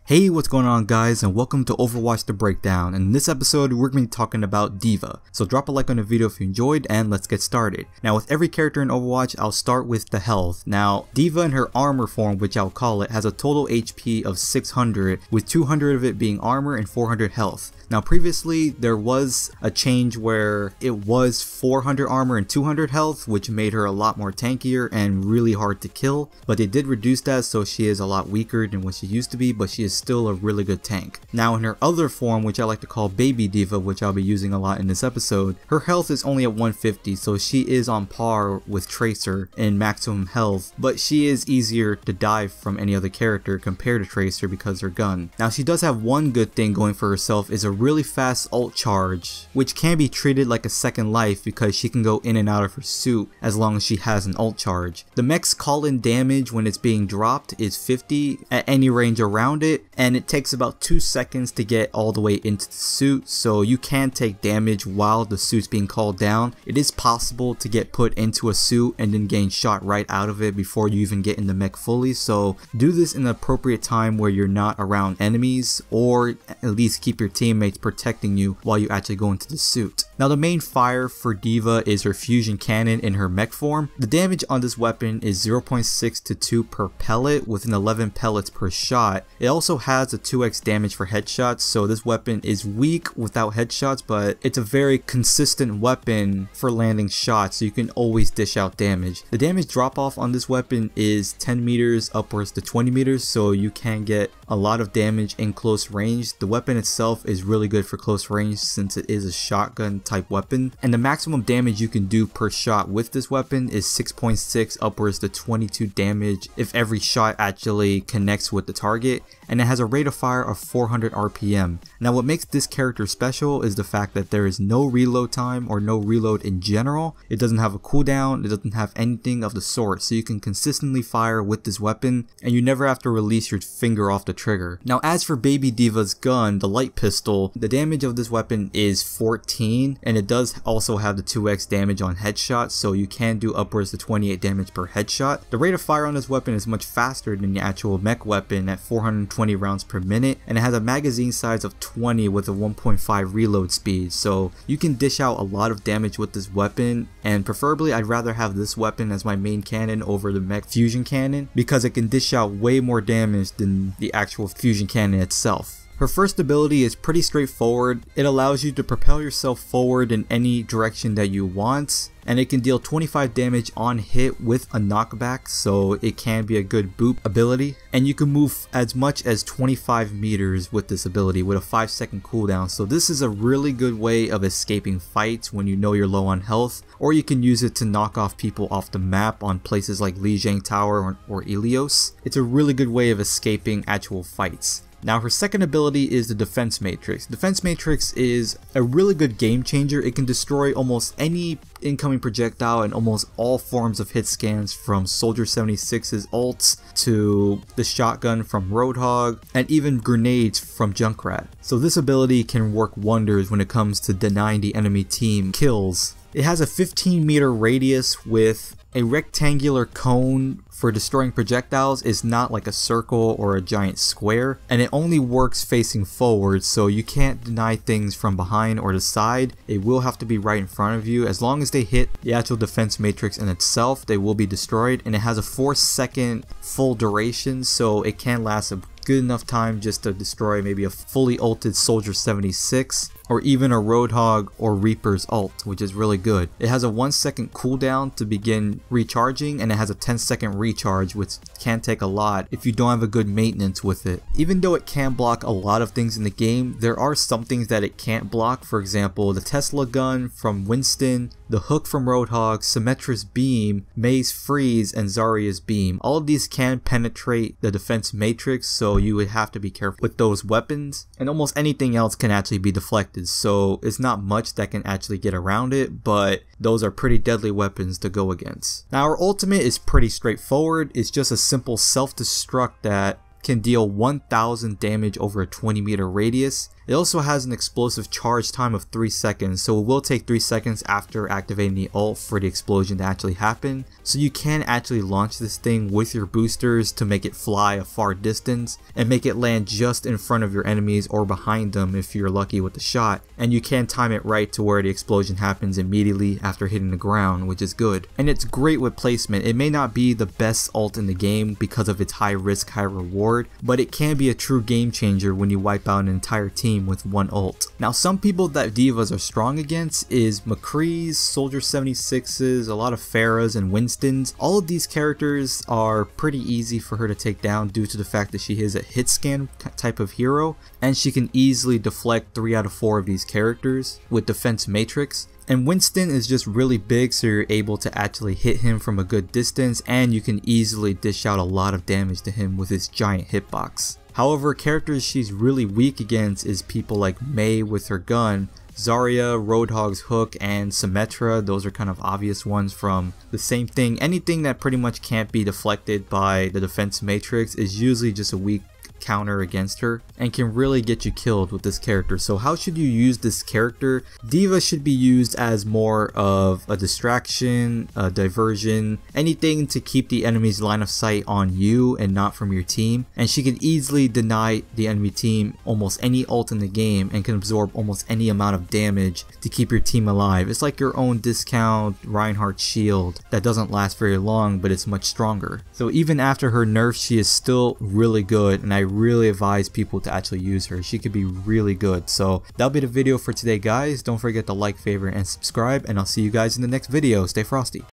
Hey, what's going on guys, and welcome to Overwatch The Breakdown. In this episode, we're going to be talking about D.Va. So drop a like on the video if you enjoyed, and let's get started. Now with every character in Overwatch, I'll start with the health. Now, D.Va in her armor form, which I'll call it, has a total HP of 600, with 200 of it being armor and 400 health. Now previously, there was a change where it was 400 armor and 200 health, which made her a lot more tankier and really hard to kill. But they did reduce that, so she is a lot weaker than what she used to be, but she is still a really good tank. Now in her other form, which I like to call Baby D.Va, which I'll be using a lot in this episode, her health is only at 150, so she is on par with Tracer in maximum health, but she is easier to die from any other character compared to Tracer because her gun. Now she does have one good thing going for herself, is a really fast ult charge, which can be treated like a second life because she can go in and out of her suit as long as she has an ult charge. The mech's call-in damage when it's being dropped is 50 at any range around it, and it takes about 2 seconds to get all the way into the suit, so you can take damage while the suit's being called down. It is possible to get put into a suit and then gain shot right out of it before you even get in the mech fully, so do this in the appropriate time where you're not around enemies, or at least keep your teammates protecting you while you actually go into the suit. Now the main fire for D.Va is her fusion cannon in her mech form. The damage on this weapon is 0.6 to 2 per pellet with an 11 pellets per shot. It also has a 2x damage for headshots, so this weapon is weak without headshots, but it's a very consistent weapon for landing shots, so you can always dish out damage. The damage drop off on this weapon is 10 meters upwards to 20 meters, so you can get a lot of damage in close range. The weapon itself is really good for close range since it is a shotgun type weapon, and the maximum damage you can do per shot with this weapon is 6.6 upwards to 22 damage if every shot actually connects with the target, and it has a rate of fire of 400 RPM. Now what makes this character special is the fact that there is no reload time or no reload in general. It doesn't have a cooldown, it doesn't have anything of the sort, so you can consistently fire with this weapon and you never have to release your finger off the trigger. Now as for Baby D.Va's gun, the light pistol, the damage of this weapon is 14, and it does also have the 2x damage on headshots, so you can do upwards to 28 damage per headshot. The rate of fire on this weapon is much faster than the actual mech weapon at 420 rounds per minute, and it has a magazine size of 20 with a 1.5 reload speed, so you can dish out a lot of damage with this weapon, and preferably I'd rather have this weapon as my main cannon over the mech fusion cannon because it can dish out way more damage than the actual fusion cannon itself. Her first ability is pretty straightforward. It allows you to propel yourself forward in any direction that you want, and it can deal 25 damage on hit with a knockback, so it can be a good boop ability. And you can move as much as 25 meters with this ability with a 5-second cooldown, so this is a really good way of escaping fights when you know you're low on health, or you can use it to knock off people off the map on places like Lijiang Tower or Ilios. It's a really good way of escaping actual fights. Now her second ability is the Defense Matrix. Defense Matrix is a really good game changer. It can destroy almost any incoming projectile and almost all forms of hit scans, from Soldier 76's ults to the shotgun from Roadhog and even grenades from Junkrat. So this ability can work wonders when it comes to denying the enemy team kills. It has a 15-meter radius with a rectangular cone for destroying projectiles. Is not like a circle or a giant square, and it only works facing forward, so you can't deny things from behind or the side. It will have to be right in front of you. As long as they hit the actual defense matrix in itself, they will be destroyed, and it has a 4-second full duration, so it can last a good enough time just to destroy maybe a fully ulted Soldier 76 or even a Roadhog or Reaper's ult, which is really good. It has a 1-second cooldown to begin recharging, and it has a 10-second recharge, which can take a lot if you don't have a good maintenance with it. Even though it can block a lot of things in the game, there are some things that it can't block. For example, the Tesla gun from Winston, the hook from Roadhog, Symmetra's beam, Mei's freeze, and Zarya's beam. All of these can penetrate the defense matrix, so you would have to be careful with those weapons, and almost anything else can actually be deflected, so it's not much that can actually get around it, but those are pretty deadly weapons to go against. Now our ultimate is pretty straightforward. It's just a simple self-destruct that can deal 1000 damage over a 20-meter radius, It also has an explosive charge time of 3 seconds, so it will take 3 seconds after activating the ult for the explosion to actually happen. So you can actually launch this thing with your boosters to make it fly a far distance and make it land just in front of your enemies or behind them if you're lucky with the shot, and you can time it right to where the explosion happens immediately after hitting the ground, which is good. And it's great with placement. It may not be the best ult in the game because of its high risk, high reward, but it can be a true game changer when you wipe out an entire team with one ult. Now, some people that D.Vas are strong against is McCree's, Soldier 76s, a lot of Pharahs and Winstons. All of these characters are pretty easy for her to take down due to the fact that she is a hit scan type of hero, and she can easily deflect 3 out of 4 of these characters with defense matrix. And Winston is just really big, so you're able to actually hit him from a good distance, and you can easily dish out a lot of damage to him with his giant hitbox. However, characters she's really weak against is people like Mei with her gun, Zarya, Roadhog's hook, and Symmetra. Those are kind of obvious ones from the same thing. Anything that pretty much can't be deflected by the defense matrix is usually just a weak counter against her and can really get you killed with this character. So how should you use this character? D.Va should be used as more of a distraction, a diversion, anything to keep the enemy's line of sight on you and not from your team, and she can easily deny the enemy team almost any ult in the game and can absorb almost any amount of damage to keep your team alive. It's like your own discount Reinhardt shield that doesn't last very long, but it's much stronger. So even after her nerfs, she is still really good, and I really advise people to actually use her. She could be really good. So that'll be the video for today, guys. Don't forget to like, favorite, and subscribe, and I'll see you guys in the next video. Stay frosty.